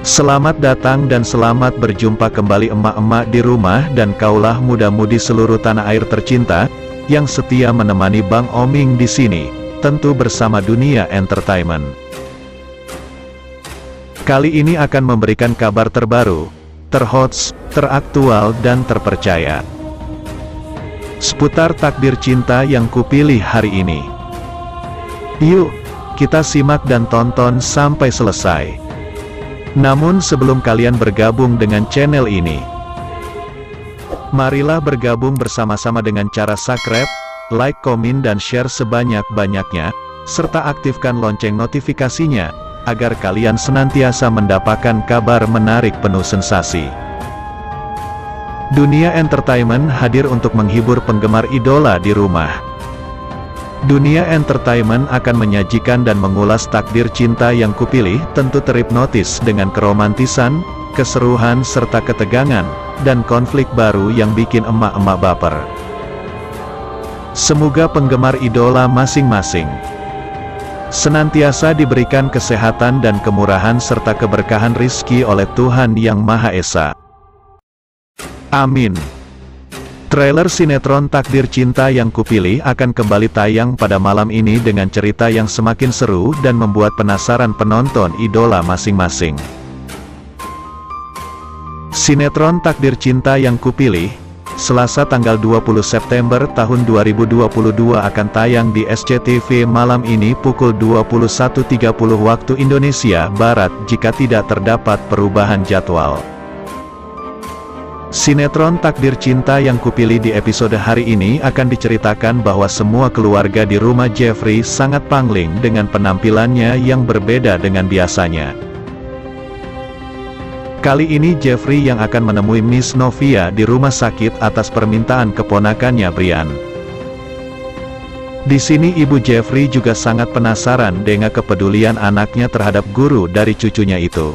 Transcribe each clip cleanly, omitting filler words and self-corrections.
Selamat datang dan selamat berjumpa kembali emak-emak di rumah dan kaulah muda-mudi seluruh tanah air tercinta, yang setia menemani Bang Oming di sini, tentu bersama Dunia Entertainment. Kali ini akan memberikan kabar terbaru, terhots, teraktual dan terpercaya seputar takdir cinta yang kupilih hari ini. Yuk, kita simak dan tonton sampai selesai. Namun sebelum kalian bergabung dengan channel ini, marilah bergabung bersama-sama dengan cara subscribe, like, komen dan share sebanyak-banyaknya, serta aktifkan lonceng notifikasinya, agar kalian senantiasa mendapatkan kabar menarik penuh sensasi. Dunia Entertainment hadir untuk menghibur penggemar idola di rumah. Dunia Entertainment akan menyajikan dan mengulas takdir cinta yang kupilih, tentu terhipnotis dengan keromantisan, keseruan serta ketegangan, dan konflik baru yang bikin emak-emak baper. Semoga penggemar idola masing-masing senantiasa diberikan kesehatan dan kemurahan serta keberkahan rizki oleh Tuhan Yang Maha Esa. Amin. Trailer sinetron Takdir Cinta yang Kupilih akan kembali tayang pada malam ini dengan cerita yang semakin seru dan membuat penasaran penonton idola masing-masing. Sinetron Takdir Cinta yang Kupilih, Selasa tanggal 20 September tahun 2022 akan tayang di SCTV malam ini pukul 21.30 waktu Indonesia Barat jika tidak terdapat perubahan jadwal. Sinetron Takdir Cinta yang Kupilih di episode hari ini akan diceritakan bahwa semua keluarga di rumah Jeffrey sangat pangling dengan penampilannya yang berbeda dengan biasanya. Kali ini Jeffrey yang akan menemui Miss Novia di rumah sakit atas permintaan keponakannya Brian. Di sini ibu Jeffrey juga sangat penasaran dengan kepedulian anaknya terhadap guru dari cucunya itu.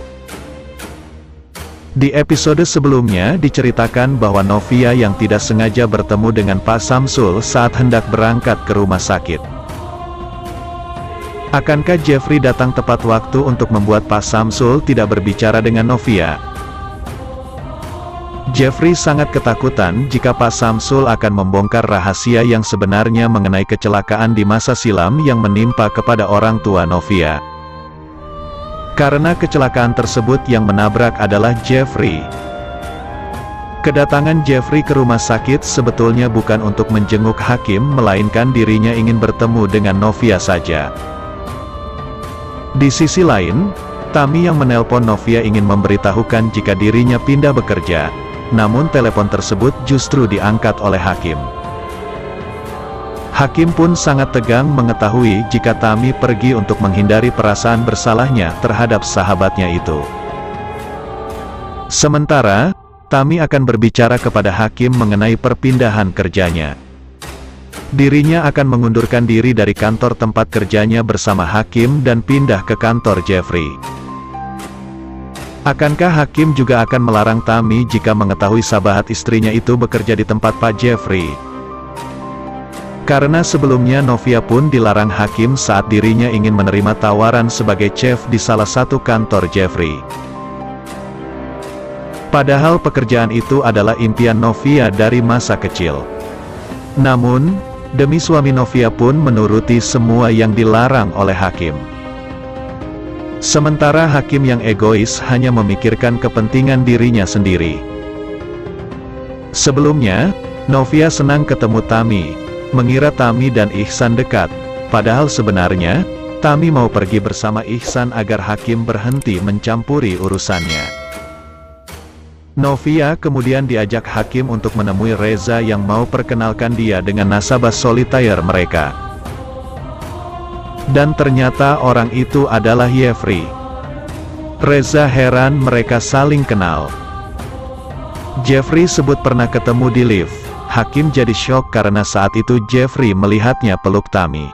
Di episode sebelumnya diceritakan bahwa Novia yang tidak sengaja bertemu dengan Pak Samsul saat hendak berangkat ke rumah sakit. Akankah Jeffrey datang tepat waktu untuk membuat Pak Samsul tidak berbicara dengan Novia? Jeffrey sangat ketakutan jika Pak Samsul akan membongkar rahasia yang sebenarnya mengenai kecelakaan di masa silam yang menimpa kepada orang tua Novia. Karena kecelakaan tersebut yang menabrak adalah Jeffrey. Kedatangan Jeffrey ke rumah sakit sebetulnya bukan untuk menjenguk Hakim, melainkan dirinya ingin bertemu dengan Novia saja. Di sisi lain, Tami yang menelpon Novia ingin memberitahukan jika dirinya pindah bekerja, namun telepon tersebut justru diangkat oleh Hakim. Hakim pun sangat tegang mengetahui jika Tami pergi untuk menghindari perasaan bersalahnya terhadap sahabatnya itu. Sementara, Tami akan berbicara kepada Hakim mengenai perpindahan kerjanya. Dirinya akan mengundurkan diri dari kantor tempat kerjanya bersama Hakim dan pindah ke kantor Jeffrey. Akankah Hakim juga akan melarang Tami jika mengetahui sahabat istrinya itu bekerja di tempat Pak Jeffrey? Karena sebelumnya Novia pun dilarang Hakim saat dirinya ingin menerima tawaran sebagai chef di salah satu kantor Jeffrey. Padahal pekerjaan itu adalah impian Novia dari masa kecil. Namun, demi suami Novia pun menuruti semua yang dilarang oleh Hakim. Sementara Hakim yang egois hanya memikirkan kepentingan dirinya sendiri. Sebelumnya, Novia senang ketemu Tami, mengira Tami dan Ihsan dekat, padahal sebenarnya, Tami mau pergi bersama Ihsan agar Hakim berhenti mencampuri urusannya. Novia kemudian diajak Hakim untuk menemui Reza yang mau perkenalkan dia dengan nasabah solitaire mereka. Dan ternyata orang itu adalah Jeffrey. Reza heran mereka saling kenal. Jeffrey sebut pernah ketemu di lift. Hakim jadi syok karena saat itu Jeffrey melihatnya peluk Tami.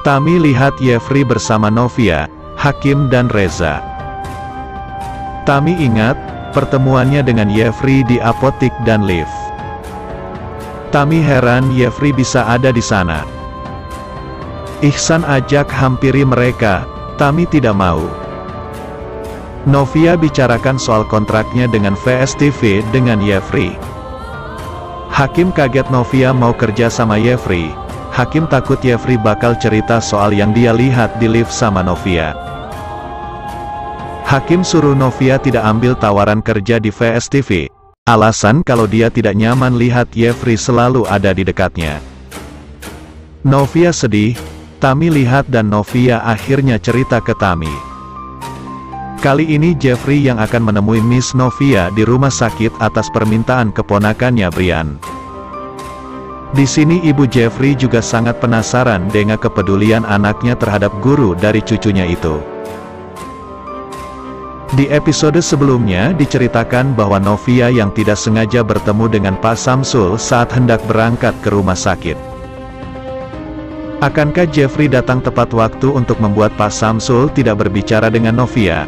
Tami lihat Jeffrey bersama Novia, Hakim dan Reza. Tami ingat pertemuannya dengan Jeffrey di apotik dan lift. Tami heran Jeffrey bisa ada di sana. Ihsan ajak hampiri mereka, Tami tidak mau. Novia bicarakan soal kontraknya dengan VSTV dengan Jeffrey. Hakim kaget Novia mau kerja sama Jeffrey. Hakim takut Jeffrey bakal cerita soal yang dia lihat di lift sama Novia. Hakim suruh Novia tidak ambil tawaran kerja di VSTV. Alasan kalau dia tidak nyaman lihat Jeffrey selalu ada di dekatnya. Novia sedih. Tami lihat dan Novia akhirnya cerita ke Tami. Kali ini Jeffrey yang akan menemui Miss Novia di rumah sakit atas permintaan keponakannya Brian. Di sini ibu Jeffrey juga sangat penasaran dengan kepedulian anaknya terhadap guru dari cucunya itu. Di episode sebelumnya diceritakan bahwa Novia yang tidak sengaja bertemu dengan Pak Samsul saat hendak berangkat ke rumah sakit. Akankah Jeffrey datang tepat waktu untuk membuat Pak Samsul tidak berbicara dengan Novia?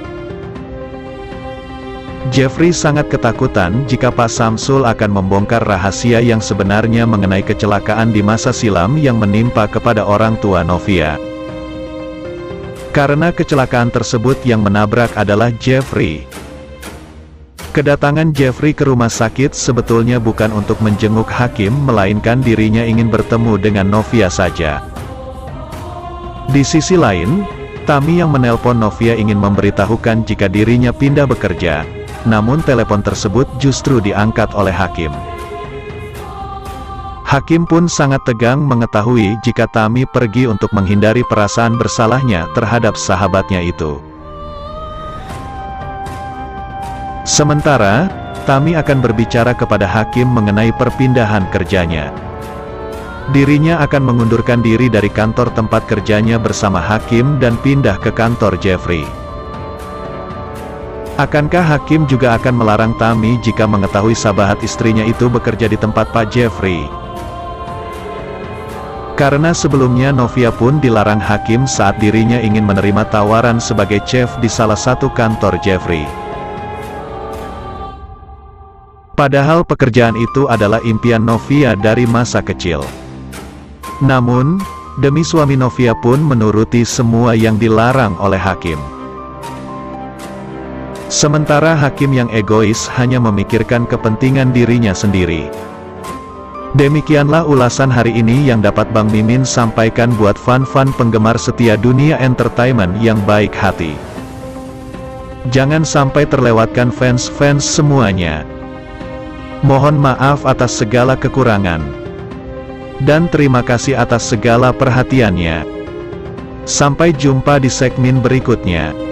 Jeffrey sangat ketakutan jika Pak Samsul akan membongkar rahasia yang sebenarnya mengenai kecelakaan di masa silam yang menimpa kepada orang tua Novia. Karena kecelakaan tersebut yang menabrak adalah Jeffrey. Kedatangan Jeffrey ke rumah sakit sebetulnya bukan untuk menjenguk Hakim, melainkan dirinya ingin bertemu dengan Novia saja. Di sisi lain, Tami yang menelpon Novia ingin memberitahukan jika dirinya pindah bekerja. Namun telepon tersebut justru diangkat oleh Hakim. Hakim pun sangat tegang mengetahui jika Tami pergi untuk menghindari perasaan bersalahnya terhadap sahabatnya itu. Sementara, Tami akan berbicara kepada Hakim mengenai perpindahan kerjanya. Dirinya akan mengundurkan diri dari kantor tempat kerjanya bersama Hakim dan pindah ke kantor Jeffrey. Akankah Hakim juga akan melarang Tami jika mengetahui sahabat istrinya itu bekerja di tempat Pak Jeffrey? Karena sebelumnya Novia pun dilarang Hakim saat dirinya ingin menerima tawaran sebagai chef di salah satu kantor Jeffrey. Padahal pekerjaan itu adalah impian Novia dari masa kecil. Namun, demi suami Novia pun menuruti semua yang dilarang oleh Hakim. Sementara Hakim yang egois hanya memikirkan kepentingan dirinya sendiri. Demikianlah ulasan hari ini yang dapat Bang Mimin sampaikan buat fan-fan penggemar setia dunia entertainment yang baik hati. Jangan sampai terlewatkan fans-fans semuanya. Mohon maaf atas segala kekurangan. Dan terima kasih atas segala perhatiannya. Sampai jumpa di segmen berikutnya.